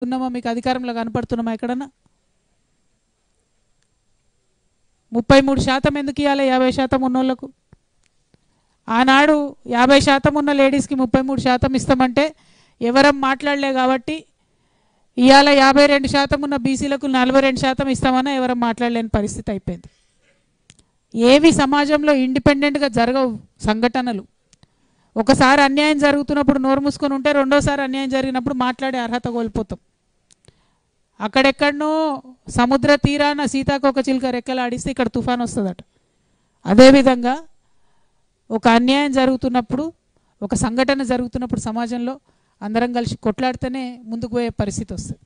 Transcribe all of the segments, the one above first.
ఉన్నామా? మీకు అధికారంలో కనపడుతున్నామా ఎక్కడన్నా? 33% ఎందుకు ఇవ్వాలి 50% ఉన్నోళ్లకు? ఆనాడు 50% ఉన్న లేడీస్కి 33% ఇస్తామంటే ఎవరం మాట్లాడలే కాబట్టి ఇవాళ 52% ఉన్న బీసీలకు 42% ఇస్తామన్నా ఎవరం మాట్లాడలేని పరిస్థితి అయిపోయింది. ఏవి సమాజంలో ఇండిపెండెంట్గా జరగవు సంఘటనలు. ఒకసారి అన్యాయం జరుగుతున్నప్పుడు నోరు మూసుకొని ఉంటే రెండోసారి అన్యాయం జరిగినప్పుడు మాట్లాడే అర్హత కోల్పోతాం. అక్కడెక్కడనో సముద్ర తీరాన సీతాకోక చిలుక రెక్కలు ఆడిస్తే ఇక్కడ తుఫాన్ వస్తుందట. అదేవిధంగా ఒక అన్యాయం జరుగుతున్నప్పుడు, ఒక సంఘటన జరుగుతున్నప్పుడు సమాజంలో అందరం కలిసి కొట్లాడితేనే ముందుకు పోయే పరిస్థితి వస్తుంది.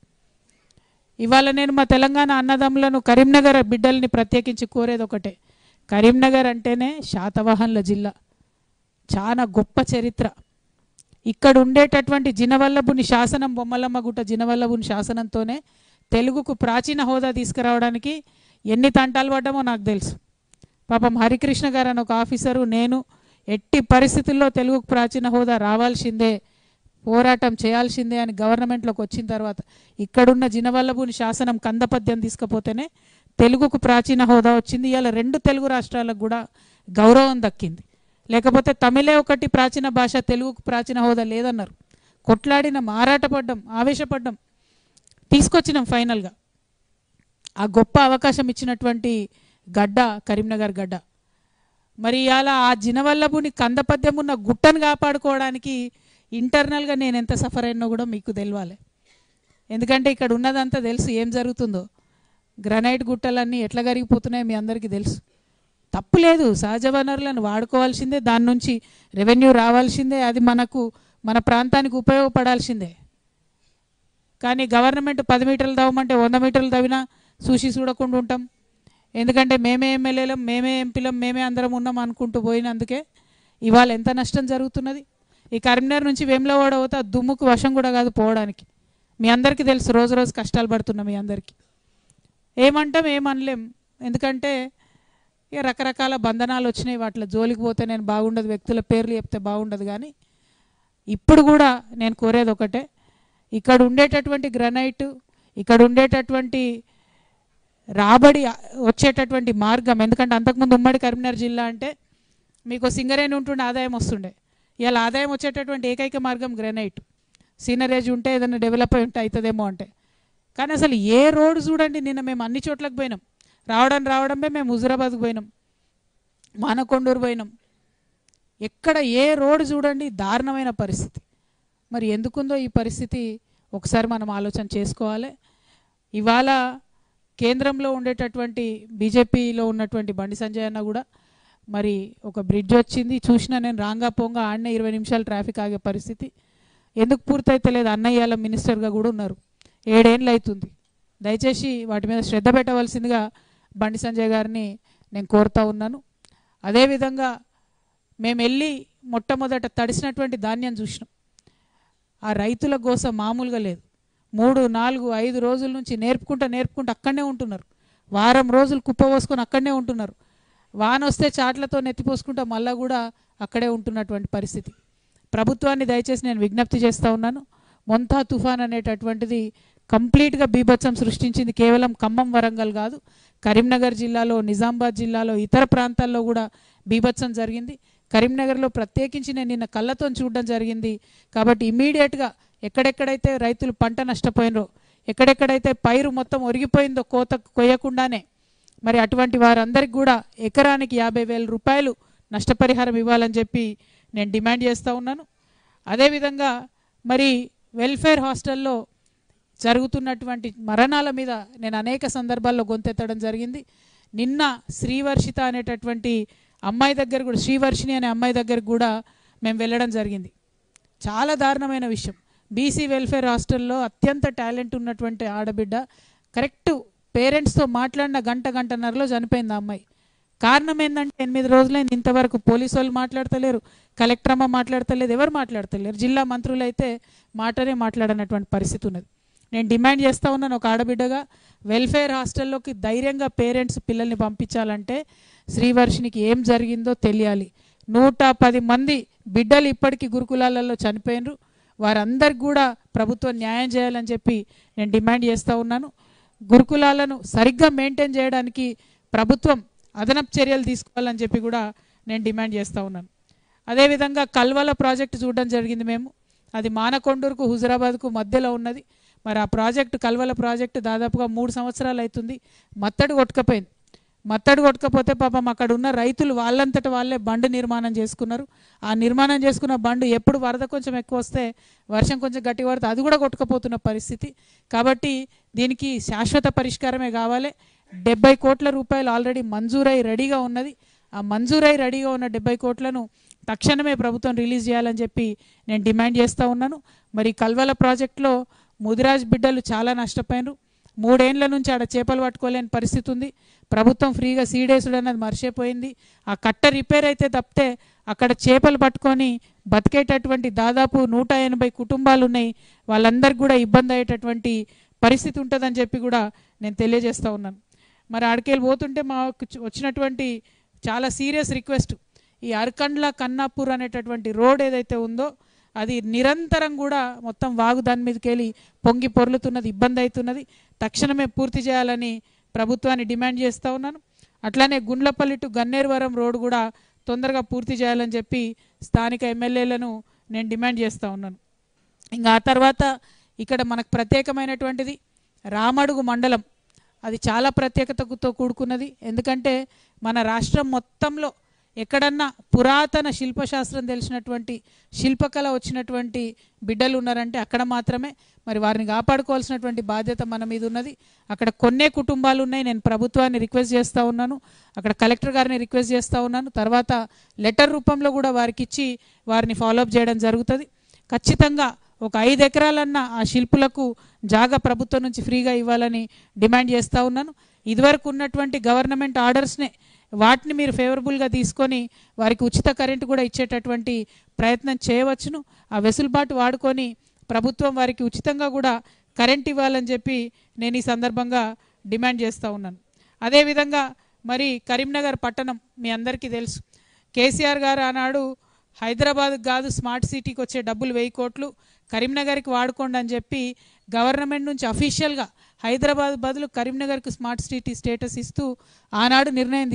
ఇవాళ నేను మా తెలంగాణ అన్నదమ్ములను, కరీంనగర్ బిడ్డల్ని ప్రత్యేకించి కోరేది ఒకటే, కరీంనగర్ అంటేనే శాతవాహనుల జిల్లా, చాలా గొప్ప చరిత్ర. ఇక్కడ ఉండేటటువంటి జినవల్లభుని శాసనం, బొమ్మలమ్మగుట్ట జినవల్లభుని శాసనంతోనే తెలుగుకు ప్రాచీన హోదా తీసుకురావడానికి ఎన్ని తంటాలు పడ్డామో నాకు తెలుసు. పాపం హరికృష్ణ గారు అని ఒక ఆఫీసరు, నేను ఎట్టి పరిస్థితుల్లో తెలుగుకు ప్రాచీన హోదా రావాల్సిందే, పోరాటం చేయాల్సిందే అని గవర్నమెంట్లోకి వచ్చిన తర్వాత ఇక్కడున్న జినవల్లభుని శాసనం కందపద్యం తీసుకపోతేనే తెలుగుకు ప్రాచీన హోదా వచ్చింది. ఇవాళ 2 తెలుగు రాష్ట్రాలకు కూడా గౌరవం దక్కింది. లేకపోతే తమిళే ఒకటి ప్రాచీన భాష, తెలుగుకు ప్రాచీన హోదా లేదన్నారు. కొట్లాడినాం, ఆరాటపడ్డాం, ఆవేశపడ్డాం, తీసుకొచ్చినాం ఫైనల్గా. ఆ గొప్ప అవకాశం ఇచ్చినటువంటి గడ్డ కరీంనగర్ గడ్డ. మరి ఇవాళ ఆ జినవల్లభుని కందపద్యం ఉన్న గుట్టను కాపాడుకోవడానికి ఇంటర్నల్గా నేను ఎంత సఫర్ అయినో కూడా మీకు తెలియాలి. ఎందుకంటే ఇక్కడ ఉన్నదంతా తెలుసు ఏం జరుగుతుందో. గ్రనైట్ గుట్టలన్నీ ఎట్లా కరిగిపోతున్నాయో మీ అందరికీ తెలుసు. తప్పు లేదు, సహజ వనరులను వాడుకోవాల్సిందే, దాని నుంచి రెవెన్యూ రావాల్సిందే, అది మన ప్రాంతానికి ఉపయోగపడాల్సిందే. కానీ గవర్నమెంట్ 10 మీటర్లు తవ్వమంటే 100 మీటర్లు తవ్వినా చూసి చూడకుండా ఉంటాం. ఎందుకంటే మేమే ఎమ్మెల్యేలం, మేమే ఎంపీలం, మేమే అందరం ఉన్నాం అనుకుంటూ పోయినందుకే ఇవాళ ఎంత నష్టం జరుగుతున్నది. ఈ కరీంనగర్ నుంచి వేములవాడ పోతే దుమ్ముకు వశం కూడా కాదు పోవడానికి. మీ అందరికీ తెలుసు, రోజు రోజు కష్టాలు పడుతున్నాం. మీ అందరికీ ఏమంటాం, ఏమనలేం. ఎందుకంటే ఇక రకరకాల బంధనాలు వచ్చినాయి, వాటిలో జోలికి పోతే నేను బాగుండదు, వ్యక్తుల పేర్లు చెప్తే బాగుండదు. కానీ ఇప్పుడు కూడా నేను కోరేది ఒకటే, ఇక్కడ ఉండేటటువంటి గ్రనైట్, ఇక్కడ ఉండేటటువంటి రాబడి వచ్చేటటువంటి మార్గం, ఎందుకంటే అంతకుముందు ఉమ్మడి కరీంనగర్ జిల్లా అంటే మీకు సింగరేణి ఉంటుండే, ఆదాయం వస్తుండే. ఇవాళ ఆదాయం వచ్చేటటువంటి ఏకైక మార్గం గ్రనైట్. సీనరేజ్ ఉంటే ఏదైనా డెవలప్ అయి ఉంటే అవుతుందేమో అంటే. కానీ అసలు ఏ రోడ్డు చూడండి, నిన్న మేము అన్ని చోట్లకు పోయినాం. రావడమే మేము హుజురాబాద్కు పోయినాం, మానకొండూరు పోయినాం. ఎక్కడ ఏ రోడ్డు చూడండి దారుణమైన పరిస్థితి. మరి ఎందుకుందో ఈ పరిస్థితి ఒకసారి మనం ఆలోచన చేసుకోవాలి. ఇవాళ కేంద్రంలో ఉండేటటువంటి బీజేపీలో ఉన్నటువంటి బండి సంజయ్ అన్న కూడా మరి ఒక బ్రిడ్జ్ వచ్చింది చూసినా నేను, రాంగా పోంగా ఆడనే 20 నిమిషాలు ట్రాఫిక్ ఆగే పరిస్థితి. ఎందుకు పూర్తయితే లేదు? అన్నయ్యాల మినిస్టర్గా కూడా ఉన్నారు, 7 ఏళ్ళు అవుతుంది. దయచేసి వాటి మీద శ్రద్ధ పెట్టవలసిందిగా బండి సంజయ్ గారిని నేను కోరుతా ఉన్నాను. అదేవిధంగా మేము వెళ్ళి మొట్టమొదట తడిసినటువంటి ధాన్యం చూసినాం. ఆ రైతుల గోస మామూలుగా లేదు. 3, 4, 5 రోజుల నుంచి నేర్పుకుంటూ అక్కడనే ఉంటున్నారు. వారం రోజులు కుప్ప పోసుకొని అక్కడనే ఉంటున్నారు. వాన వస్తే చాట్లతో నెత్తిపోసుకుంటూ మళ్ళీ కూడా అక్కడే ఉంటున్నటువంటి పరిస్థితి. ప్రభుత్వాన్ని దయచేసి నేను విజ్ఞప్తి చేస్తూ ఉన్నాను. మొంతా తుఫాన్ అనేటటువంటిది కంప్లీట్గా బీభత్సం సృష్టించింది. కేవలం ఖమ్మం, వరంగల్ కాదు, కరీంనగర్ జిల్లాలో, నిజామాబాద్ జిల్లాలో, ఇతర ప్రాంతాల్లో కూడా బీభత్సం జరిగింది. కరీంనగర్లో ప్రత్యేకించి నేను నిన్న కళ్ళతో చూడడం జరిగింది. కాబట్టి ఇమీడియట్గా ఎక్కడెక్కడైతే రైతులు పంట నష్టపోయినరో, ఎక్కడెక్కడైతే పైరు మొత్తం ఒరిగిపోయిందో కోత కొయ్యకుండానే, మరి అటువంటి వారందరికీ కూడా ఎకరానికి 50,000 రూపాయలు నష్టపరిహారం ఇవ్వాలని చెప్పి నేను డిమాండ్ చేస్తూ ఉన్నాను. అదేవిధంగా మరి వెల్ఫేర్ హాస్టల్లో జరుగుతున్నటువంటి మరణాల మీద నేను అనేక సందర్భాల్లో గొంతెత్తడం జరిగింది. నిన్న శ్రీవర్షిత అనేటటువంటి అమ్మాయి దగ్గర కూడా, శ్రీవర్షిని అనే అమ్మాయి దగ్గర కూడా మేము వెళ్ళడం జరిగింది. చాలా దారుణమైన విషయం. బీసీ వెల్ఫేర్ హాస్టల్లో అత్యంత టాలెంట్ ఉన్నటువంటి ఆడబిడ్డ కరెక్ట్ పేరెంట్స్తో మాట్లాడిన గంటన్నరలో చనిపోయింది ఆ అమ్మాయి. కారణం ఏంటంటే 8 రోజులైంది ఇంతవరకు పోలీసు వాళ్ళు మాట్లాడతలేరు, కలెక్టర్ అమ్మ మాట్లాడతలేదు, ఎవరు మాట్లాడతలేరు. జిల్లా మంత్రులు అయితే మాట్లాడనటువంటి పరిస్థితి ఉన్నది. నేను డిమాండ్ చేస్తూ ఉన్నాను ఒక ఆడబిడ్డగా, వెల్ఫేర్ హాస్టల్లోకి ధైర్యంగా పేరెంట్స్ పిల్లల్ని పంపించాలంటే శ్రీవర్షినికి ఏం జరిగిందో తెలియాలి. 110 మంది బిడ్డలు ఇప్పటికీ గురుకులాలలో చనిపోయినరు. వారందరికి కూడా ప్రభుత్వం న్యాయం చేయాలని చెప్పి నేను డిమాండ్ చేస్తూ ఉన్నాను. గురుకులాలను సరిగ్గా మెయింటైన్ చేయడానికి ప్రభుత్వం అదనపు చర్యలు తీసుకోవాలని చెప్పి కూడా నేను డిమాండ్ చేస్తూ ఉన్నాను. అదేవిధంగా కల్వల ప్రాజెక్టు చూడడం జరిగింది మేము. అది మానకొండూరుకు హుజురాబాద్కు మధ్యలో ఉన్నది. మరి ఆ ప్రాజెక్టు కల్వల ప్రాజెక్టు దాదాపుగా 3 సంవత్సరాలు అవుతుంది. మత్తడి కొట్టుకపోయింది. మత్తడి కొట్టుకపోతే పాపం అక్కడ ఉన్న రైతులు వాళ్ళంతట వాళ్ళే బండు నిర్మాణం చేసుకున్నారు. ఆ నిర్మాణం చేసుకున్న బండు ఎప్పుడు వరద కొంచెం ఎక్కువ వస్తే, వర్షం కొంచెం గట్టి పడితే అది కూడా కొట్టుకుపోతున్న పరిస్థితి. కాబట్టి దీనికి శాశ్వత పరిష్కారమే కావాలి. 70 కోట్ల రూపాయలు ఆల్రెడీ మంజూరై రెడీగా ఉన్నది. ఆ మంజూరై రెడీగా ఉన్న 70 కోట్లను తక్షణమే ప్రభుత్వం రిలీజ్ చేయాలని చెప్పి నేను డిమాండ్ చేస్తూ ఉన్నాను. మరి కల్వల ప్రాజెక్టులో ముదిరాజ్ బిడ్డలు చాలా నష్టపోయినారు. 3 ఏళ్ల నుంచి ఆడ చేపలు పట్టుకోలేని పరిస్థితి ఉంది. ప్రభుత్వం ఫ్రీగా సీడేసుడు అన్నది మర్చిపోయింది. ఆ కట్ట రిపేర్ అయితే తప్పితే అక్కడ చేపలు పట్టుకొని బతికేటటువంటి దాదాపు 180 కుటుంబాలు ఉన్నాయి. వాళ్ళందరికీ కూడా ఇబ్బంది అయ్యేటటువంటి పరిస్థితి ఉంటుందని చెప్పి కూడా నేను తెలియజేస్తూ ఉన్నాను. మరి ఆడికెళ్ళి పోతుంటే మాకు వచ్చినటువంటి చాలా సీరియస్ రిక్వెస్ట్, ఈ అర్కండ్ల కన్నాపూర్ అనేటటువంటి రోడ్ ఏదైతే ఉందో అది నిరంతరం కూడా మొత్తం వాగు దాని మీదకి వెళ్ళి పొంగి పొర్లుతున్నది, ఇబ్బంది అవుతున్నది. తక్షణమే పూర్తి చేయాలని ప్రభుత్వాన్ని డిమాండ్ చేస్తూ ఉన్నాను. అట్లానే గుండ్లపల్లి టు గన్నేరువరం రోడ్ కూడా తొందరగా పూర్తి చేయాలని చెప్పి స్థానిక ఎమ్మెల్యేలను నేను డిమాండ్ చేస్తూ ఉన్నాను. ఇంకా ఆ తర్వాత ఇక్కడ మనకు ప్రత్యేకమైనటువంటిది రామడుగు మండలం. అది చాలా ప్రత్యేకతతో కూడుకున్నది. ఎందుకంటే మన రాష్ట్రం మొత్తంలో ఎక్కడన్నా పురాతన శిల్పశాస్త్రం తెలిసినటువంటి, శిల్పకళ వచ్చినటువంటి బిడ్డలు ఉన్నారంటే అక్కడ మాత్రమే. మరి వారిని కాపాడుకోవాల్సినటువంటి బాధ్యత మన మీద ఉన్నది. అక్కడ కొన్నే కుటుంబాలు ఉన్నాయి. నేను ప్రభుత్వాన్ని రిక్వెస్ట్ చేస్తూ ఉన్నాను, అక్కడ కలెక్టర్ గారిని రిక్వెస్ట్ చేస్తూ ఉన్నాను. తర్వాత లెటర్ రూపంలో కూడా వారికి ఇచ్చి వారిని ఫాలోఅప్ చేయడం జరుగుతుంది. ఖచ్చితంగా ఒక 5 ఎకరాలన్నా ఆ శిల్పులకు జాగా ప్రభుత్వం నుంచి ఫ్రీగా ఇవ్వాలని డిమాండ్ చేస్తూ ఉన్నాను. ఇదివరకు ఉన్నటువంటి గవర్నమెంట్ ఆర్డర్స్నే వాటిని మీరు ఫేవరబుల్గా తీసుకొని వారికి ఉచిత కరెంటు కూడా ఇచ్చేటటువంటి ప్రయత్నం చేయవచ్చును. ఆ వెసులుబాటు వాడుకొని ప్రభుత్వం వారికి ఉచితంగా కూడా కరెంట్ ఇవ్వాలని చెప్పి నేను ఈ సందర్భంగా డిమాండ్ చేస్తూ ఉన్నాను. అదేవిధంగా మరి కరీంనగర్ పట్టణం మీ అందరికీ తెలుసు. కేసీఆర్ గారు ఆనాడు హైదరాబాద్ కాదు స్మార్ట్ సిటీకి వచ్చే డబ్బులు 1000 కోట్లు కరీంనగర్కి వాడుకోండి అని చెప్పి గవర్నమెంట్ నుంచి అఫీషియల్గా హైదరాబాద్ బదులు కరీంనగర్కి స్మార్ట్ సిటీ స్టేటస్ ఇస్తూ ఆనాడు నిర్ణయం